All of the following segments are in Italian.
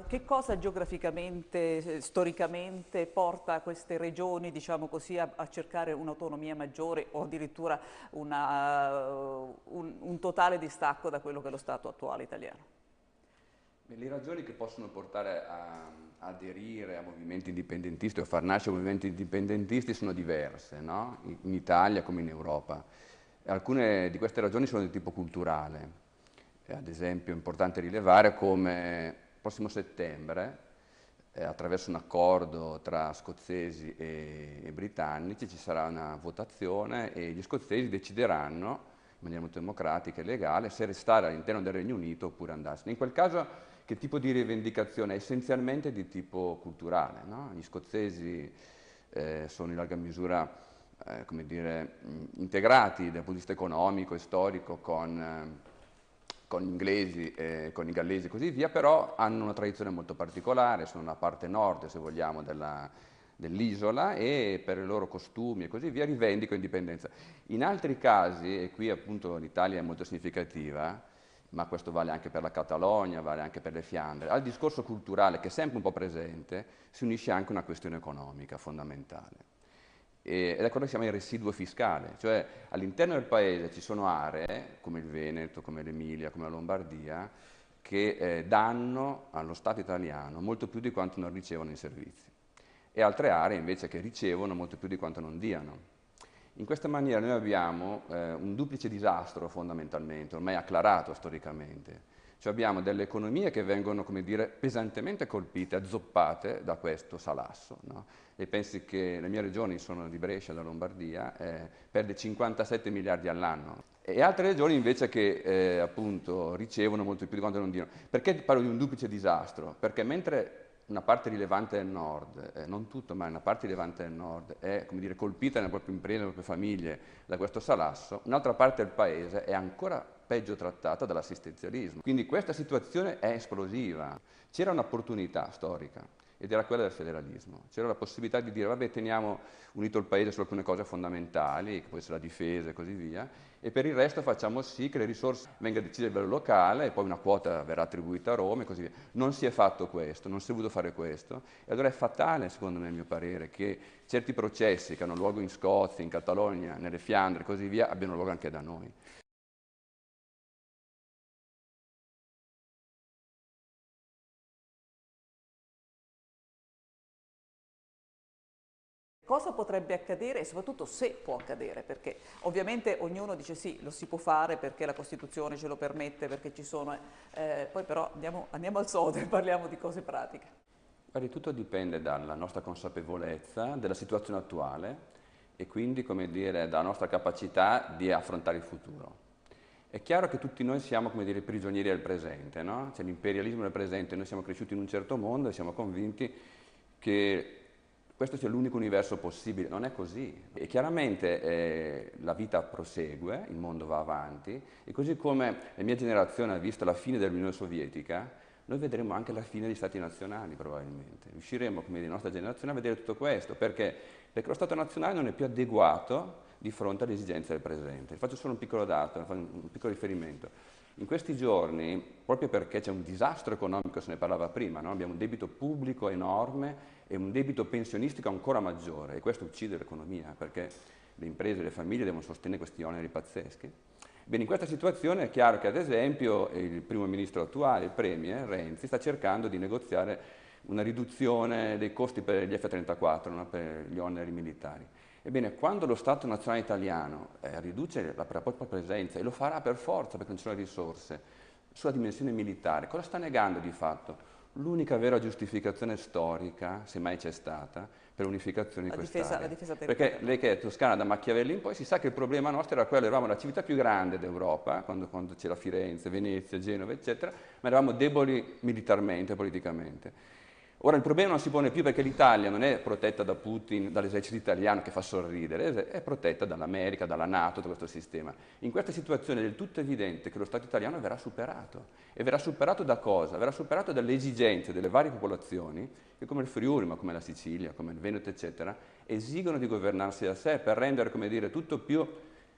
Che cosa geograficamente, storicamente porta queste regioni, diciamo così, a cercare un'autonomia maggiore o addirittura un totale distacco da quello che è lo stato attuale italiano? Beh, le ragioni che possono portare a aderire a movimenti indipendentisti o far nascere movimenti indipendentisti sono diverse, no? In Italia come in Europa. E alcune di queste ragioni sono di tipo culturale. Ad esempio è importante rilevare come il prossimo settembre, attraverso un accordo tra scozzesi e britannici, ci sarà una votazione e gli scozzesi decideranno in maniera molto democratica e legale se restare all'interno del Regno Unito oppure andarsene. In quel caso che tipo di rivendicazione? È essenzialmente di tipo culturale, no? Gli scozzesi sono in larga misura come dire, integrati dal punto di vista economico e storico con gli inglesi, con i gallesi e così via, però hanno una tradizione molto particolare, sono la parte nord, se vogliamo, dell'isola e per i loro costumi e così via rivendicano indipendenza. In altri casi, e qui appunto l'Italia è molto significativa, ma questo vale anche per la Catalogna, vale anche per le Fiandre, al discorso culturale che è sempre un po' presente si unisce anche una questione economica fondamentale. Ed è quello che si chiama il residuo fiscale, cioè all'interno del paese ci sono aree come il Veneto, come l'Emilia, come la Lombardia, che danno allo Stato italiano molto più di quanto non ricevono in servizi e altre aree invece che ricevono molto più di quanto non diano. In questa maniera noi abbiamo un duplice disastro fondamentalmente, ormai acclarato storicamente. Cioè abbiamo delle economie che vengono, come dire, pesantemente colpite, azzoppate da questo salasso. No? E pensi che le mie regioni sono di Brescia, la Lombardia, perde 57 miliardi all'anno. E altre regioni invece che appunto ricevono molto più di quanto non diano. Perché parlo di un duplice disastro? Perché mentre una parte rilevante del nord, non tutto, ma una parte rilevante del nord è come dire, colpita nelle proprie imprese, nelle proprie famiglie da questo salasso, un'altra parte del paese è ancora peggio trattata dall'assistenzialismo. Quindi questa situazione è esplosiva. C'era un'opportunità storica ed era quella del federalismo. C'era la possibilità di dire vabbè teniamo unito il paese su alcune cose fondamentali, che può essere la difesa e così via, e per il resto facciamo sì che le risorse vengano decise a livello locale e poi una quota verrà attribuita a Roma e così via. Non si è fatto questo, non si è voluto fare questo e allora è fatale, secondo me, a mio parere, che certi processi che hanno luogo in Scozia, in Catalogna, nelle Fiandre e così via abbiano luogo anche da noi. Cosa potrebbe accadere e soprattutto se può accadere, perché ovviamente ognuno dice sì, lo si può fare perché la Costituzione ce lo permette, perché ci sono, poi però andiamo al sodo e parliamo di cose pratiche. Guardi, tutto dipende dalla nostra consapevolezza della situazione attuale e quindi, come dire, dalla nostra capacità di affrontare il futuro. È chiaro che tutti noi siamo, come dire, prigionieri del presente, no? C'è l'imperialismo del presente, noi siamo cresciuti in un certo mondo e siamo convinti che questo sia l'unico universo possibile. Non è così. E chiaramente la vita prosegue, il mondo va avanti e così come la mia generazione ha visto la fine dell'Unione Sovietica, noi vedremo anche la fine degli stati nazionali probabilmente. Riusciremo, come dire, la nostra generazione a vedere tutto questo. Perché? Perché lo Stato nazionale non è più adeguato di fronte alle esigenze del presente. Faccio solo un piccolo dato, un piccolo riferimento. In questi giorni, proprio perché c'è un disastro economico, se ne parlava prima, no? Abbiamo un debito pubblico enorme e un debito pensionistico ancora maggiore e questo uccide l'economia perché le imprese e le famiglie devono sostenere questi oneri pazzeschi. Bene, in questa situazione è chiaro che ad esempio il primo ministro attuale, il premier Renzi, sta cercando di negoziare una riduzione dei costi per gli F-34, no? Per gli oneri militari. Ebbene, quando lo Stato nazionale italiano riduce la propria presenza, e lo farà per forza perché non ci sono risorse, sulla dimensione militare, cosa sta negando di fatto? L'unica vera giustificazione storica, se mai c'è stata, per l'unificazione di La quest'area. difesa Perché territoriale. lei che è toscana da Machiavelli in poi si sa che il problema nostro era quello, eravamo la civiltà più grande d'Europa, quando c'era Firenze, Venezia, Genova, eccetera, ma eravamo deboli militarmente, politicamente. Ora il problema non si pone più perché l'Italia non è protetta da Putin, dall'esercito italiano che fa sorridere, è protetta dall'America, dalla Nato, da questo sistema. In questa situazione è del tutto evidente che lo Stato italiano verrà superato. E verrà superato da cosa? Verrà superato dalle esigenze delle varie popolazioni che come il Friuli, ma come la Sicilia, come il Veneto, eccetera, esigono di governarsi da sé per rendere, come dire, tutto più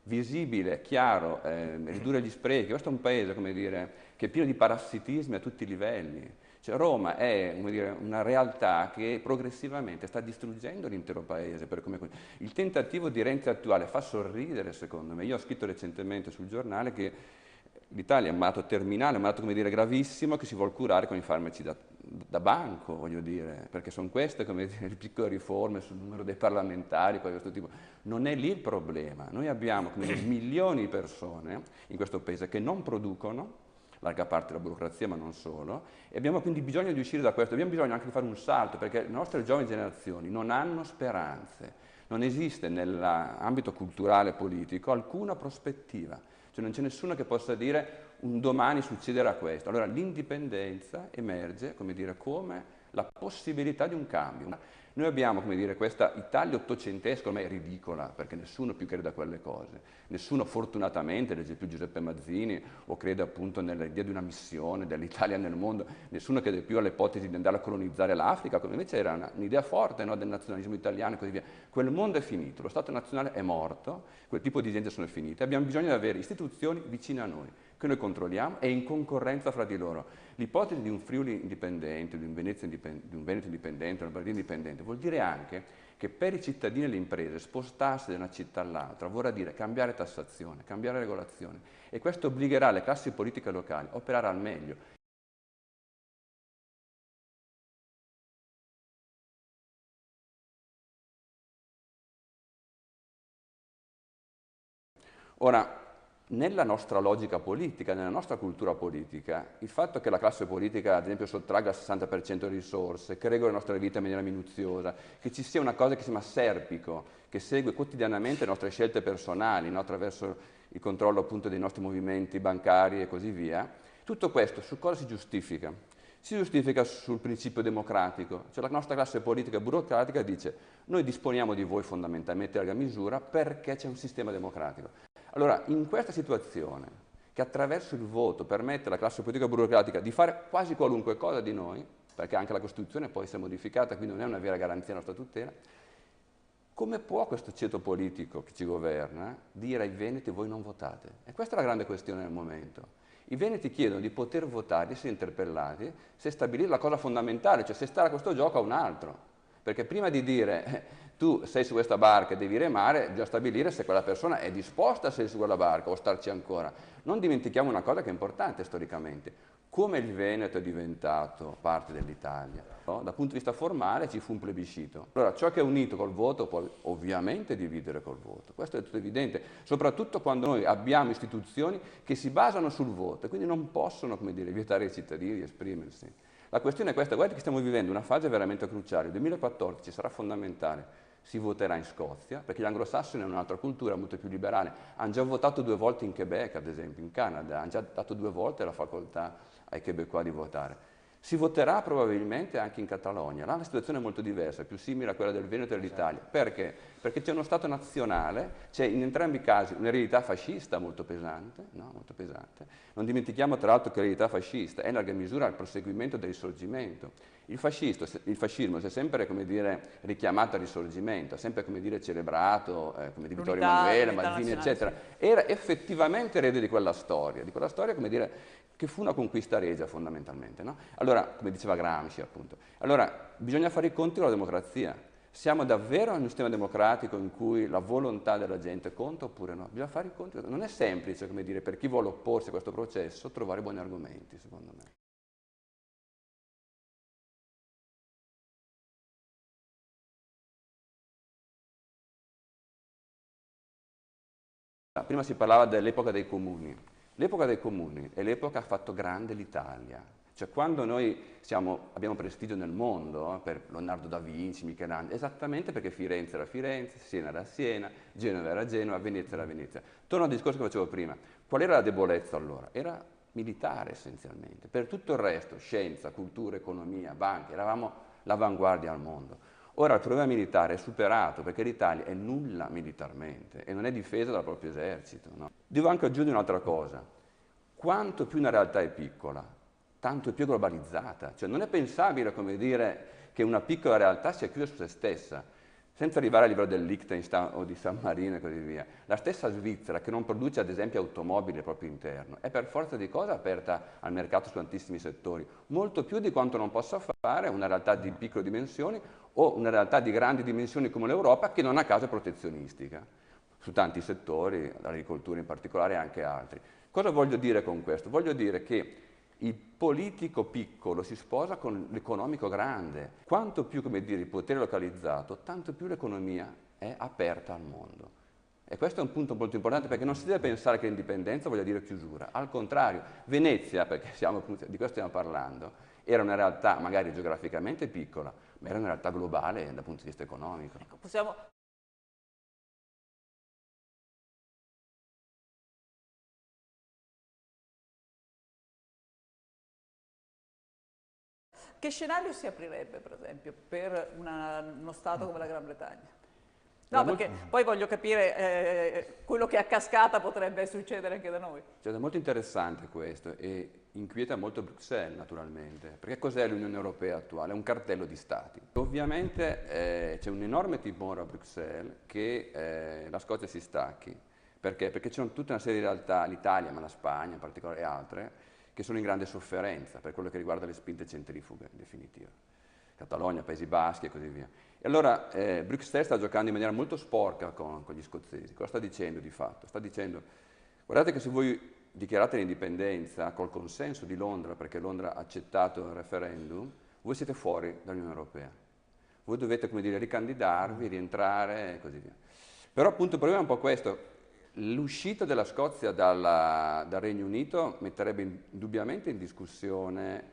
visibile, chiaro, ridurre gli sprechi. Questo è un paese, come dire, che è pieno di parassitismi a tutti i livelli. Cioè Roma è, come dire, una realtà che progressivamente sta distruggendo l'intero paese. Il tentativo di Renzi attuale fa sorridere, secondo me. Io ho scritto recentemente sul giornale che l'Italia è un malato terminale, un malato, come dire, gravissimo, che si vuol curare con i farmaci da banco, voglio dire, perché sono queste, come dire, le piccole riforme sul numero dei parlamentari, cose di questo tipo. Non è lì il problema. Noi abbiamo, come dire, milioni di persone in questo paese che non producono, larga parte della burocrazia, ma non solo, e abbiamo quindi bisogno di uscire da questo, abbiamo bisogno anche di fare un salto, perché le nostre giovani generazioni non hanno speranze, non esiste nell'ambito culturale e politico alcuna prospettiva, cioè non c'è nessuno che possa dire un domani succederà questo. Allora l'indipendenza emerge, come dire, come la possibilità di un cambio. Noi abbiamo, come dire, questa Italia ottocentesca ormai ridicola, perché nessuno più crede a quelle cose, nessuno fortunatamente legge più Giuseppe Mazzini o crede appunto nell'idea di una missione dell'Italia nel mondo, nessuno crede più all'ipotesi di andare a colonizzare l'Africa, come invece era un'idea forte, no, del nazionalismo italiano e così via. Quel mondo è finito, lo Stato nazionale è morto, quel tipo di gente sono finite, abbiamo bisogno di avere istituzioni vicine a noi, che noi controlliamo e in concorrenza fra di loro. L'ipotesi di un Friuli indipendente, di un Veneto indipendente, una Lombardia indipendente, vuol dire anche che per i cittadini e le imprese spostarsi da una città all'altra vorrà dire cambiare tassazione, cambiare regolazione e questo obbligherà le classi politiche locali a operare al meglio. Ora, nella nostra logica politica, nella nostra cultura politica, il fatto che la classe politica, ad esempio, sottragga il 60% delle risorse, che regola le nostre vite in maniera minuziosa, che ci sia una cosa che si chiama serpico, che segue quotidianamente le nostre scelte personali, no? Attraverso il controllo appunto dei nostri movimenti bancari e così via, tutto questo su cosa si giustifica? Si giustifica sul principio democratico, cioè la nostra classe politica e burocratica dice noi disponiamo di voi fondamentalmente a larga misura perché c'è un sistema democratico. Allora, in questa situazione, che attraverso il voto permette alla classe politica burocratica di fare quasi qualunque cosa di noi, perché anche la Costituzione può essere modificata, quindi non è una vera garanzia della nostra tutela, come può questo ceto politico che ci governa dire ai veneti voi non votate? E questa è la grande questione del momento. I veneti chiedono di poter votare, di essere interpellati, se stabilire la cosa fondamentale, cioè se stare a questo gioco a un altro. Perché prima di dire tu sei su questa barca e devi remare, bisogna stabilire se quella persona è disposta a essere su quella barca o starci ancora. Non dimentichiamo una cosa che è importante storicamente. Come il Veneto è diventato parte dell'Italia, no? Dal punto di vista formale ci fu un plebiscito. Allora ciò che è unito col voto può ovviamente dividere col voto, questo è tutto evidente, soprattutto quando noi abbiamo istituzioni che si basano sul voto e quindi non possono, come dire, vietare ai cittadini di esprimersi. La questione è questa, guardate che stiamo vivendo una fase veramente cruciale, il 2014 sarà fondamentale, si voterà in Scozia, perché gli anglosassoni hanno un'altra cultura molto più liberale, hanno già votato 2 volte in Quebec, ad esempio, in Canada, hanno già dato 2 volte la facoltà ai quebecois di votare. Si voterà probabilmente anche in Catalogna, là la situazione è molto diversa, è più simile a quella del Veneto e dell'Italia. Perché? Perché c'è uno Stato nazionale, c'è in entrambi i casi un'eredità fascista molto pesante, no? Molto pesante. Non dimentichiamo tra l'altro che l'eredità fascista è in larga misura il proseguimento del risorgimento. Il fascismo si è sempre, come dire, richiamato al risorgimento, ha sempre, come dire, celebrato, come di Vittorio Emanuele, Mazzini, eccetera. Sì. Era effettivamente erede di quella storia, come dire, che fu una conquista regia fondamentalmente, no? Allora, come diceva Gramsci appunto, allora bisogna fare i conti con la democrazia. Siamo davvero in un sistema democratico in cui la volontà della gente conta oppure no? Bisogna fare i conti. Non è semplice, come dire, per chi vuole opporsi a questo processo trovare buoni argomenti, secondo me. Prima si parlava dell'epoca dei comuni. L'epoca dei comuni è l'epoca che ha fatto grande l'Italia. Cioè quando noi abbiamo prestigio nel mondo, per Leonardo da Vinci, Michelangelo, esattamente perché Firenze era Firenze, Siena era Siena, Genova era Genova, Venezia era Venezia. Torno al discorso che facevo prima. Qual era la debolezza allora? Era militare essenzialmente. Per tutto il resto, scienza, cultura, economia, banche, eravamo l'avanguardia al mondo. Ora il problema militare è superato perché l'Italia è nulla militarmente e non è difesa dal proprio esercito. No? Devo anche aggiungere un'altra cosa. Quanto più una realtà è piccola, tanto è più globalizzata. Cioè non è pensabile, come dire, che una piccola realtà sia chiusa su se stessa. senza arrivare a livello del Liechtenstein o di San Marino e così via. La stessa Svizzera, che non produce ad esempio automobili al proprio interno, è per forza di cosa aperta al mercato su tantissimi settori, molto più di quanto non possa fare una realtà di piccole dimensioni o una realtà di grandi dimensioni come l'Europa, che non a caso è protezionistica, su tanti settori, l'agricoltura in particolare e anche altri. Cosa voglio dire con questo? Voglio dire che il politico piccolo si sposa con l'economico grande. Quanto più, come dire, il potere localizzato, tanto più l'economia è aperta al mondo. E questo è un punto molto importante, perché non si deve pensare che l'indipendenza voglia dire chiusura. Al contrario, Venezia, perché di questo stiamo parlando, era una realtà magari geograficamente piccola, ma era una realtà globale dal punto di vista economico. Ecco, possiamo... Che scenario si aprirebbe, per esempio, per uno Stato come la Gran Bretagna? No, perché poi voglio capire quello che a cascata potrebbe succedere anche da noi. Cioè, è molto interessante questo e inquieta molto Bruxelles, naturalmente, perché cos'è l'Unione Europea attuale? È un cartello di stati. Ovviamente c'è un enorme timore a Bruxelles che la Scozia si stacchi. Perché? Perché c'è tutta una serie di realtà, l'Italia, ma la Spagna in particolare e altre, che sono in grande sofferenza per quello che riguarda le spinte centrifughe, in definitiva. Catalogna, Paesi Baschi e così via. E allora Bruxelles sta giocando in maniera molto sporca con gli scozzesi. Cosa sta dicendo di fatto? Sta dicendo, guardate che se voi dichiarate l'indipendenza col consenso di Londra, perché Londra ha accettato il referendum, voi siete fuori dall'Unione Europea. Voi dovete, come dire, ricandidarvi, rientrare e così via. Però appunto il problema è un po' questo. L'uscita della Scozia dal Regno Unito metterebbe indubbiamente in discussione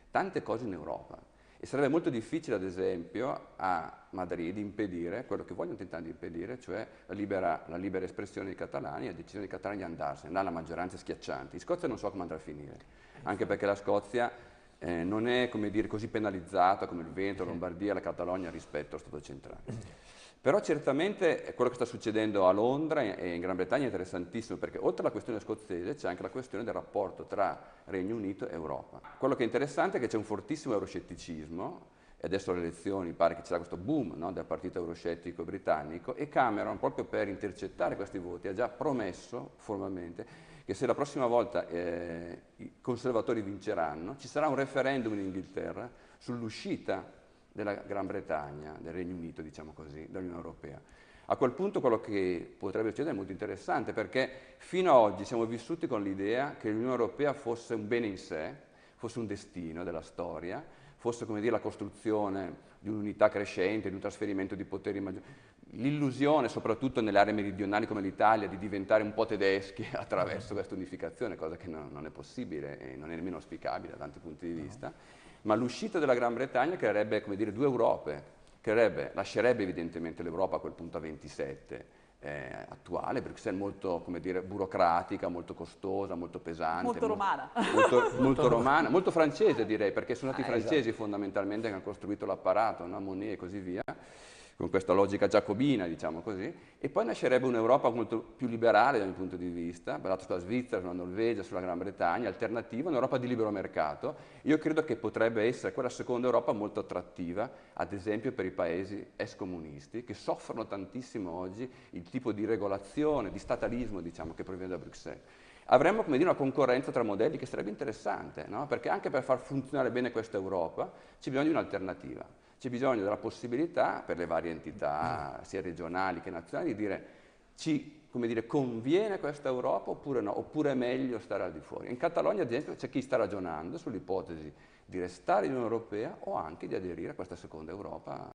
tante cose in Europa e sarebbe molto difficile, ad esempio, a Madrid impedire quello che vogliono tentare di impedire, cioè la libera espressione dei catalani e la decisione dei catalani di andarsene, là la maggioranza è schiacciante. In Scozia non so come andrà a finire, anche perché la Scozia non è, come dire, così penalizzata come il Veneto, la Lombardia, la Catalogna rispetto allo Stato centrale. Però certamente quello che sta succedendo a Londra e in Gran Bretagna è interessantissimo, perché oltre alla questione scozzese c'è anche la questione del rapporto tra Regno Unito e Europa. Quello che è interessante è che c'è un fortissimo euroscetticismo, e adesso alle elezioni pare che ci sarà questo boom, no, del partito euroscettico britannico, e Cameron, proprio per intercettare questi voti, ha già promesso formalmente che se la prossima volta i conservatori vinceranno, ci sarà un referendum in Inghilterra sull'uscita della Gran Bretagna, del Regno Unito, diciamo così, dall'Unione Europea. A quel punto quello che potrebbe succedere è molto interessante, perché fino ad oggi siamo vissuti con l'idea che l'Unione Europea fosse un bene in sé, fosse un destino della storia, fosse, come dire, la costruzione di un'unità crescente, di un trasferimento di poteri maggiori. L'illusione, soprattutto nelle aree meridionali come l'Italia, di diventare un po' tedeschi attraverso questa unificazione, cosa che non è possibile e non è nemmeno auspicabile da tanti punti di vista. Ma l'uscita della Gran Bretagna creerebbe, come dire, due Europe, lascerebbe evidentemente l'Europa a quel punto a 27 attuale, Bruxelles molto, come dire, burocratica, molto costosa, molto pesante. Molto romana. Molto romana, molto francese direi, perché sono stati i francesi fondamentalmente che hanno costruito l'apparato, no? Monnet e così via, con questa logica giacobina, diciamo così, e poi nascerebbe un'Europa molto più liberale dal mio punto di vista, basata sulla Svizzera, sulla Norvegia, sulla Gran Bretagna, alternativa, un'Europa di libero mercato. Io credo che potrebbe essere quella seconda Europa molto attrattiva, ad esempio per i paesi ex-comunisti, che soffrono tantissimo oggi il tipo di regolazione, di statalismo, diciamo, che proviene da Bruxelles. Avremmo, come dire, una concorrenza tra modelli che sarebbe interessante, no? Perché anche per far funzionare bene questa Europa c'è bisogno di un'alternativa. C'è bisogno della possibilità per le varie entità, sia regionali che nazionali, di dire come dire, conviene questa Europa oppure no, oppure è meglio stare al di fuori. In Catalogna, ad esempio, c'è chi sta ragionando sull'ipotesi di restare in Unione Europea o anche di aderire a questa seconda Europa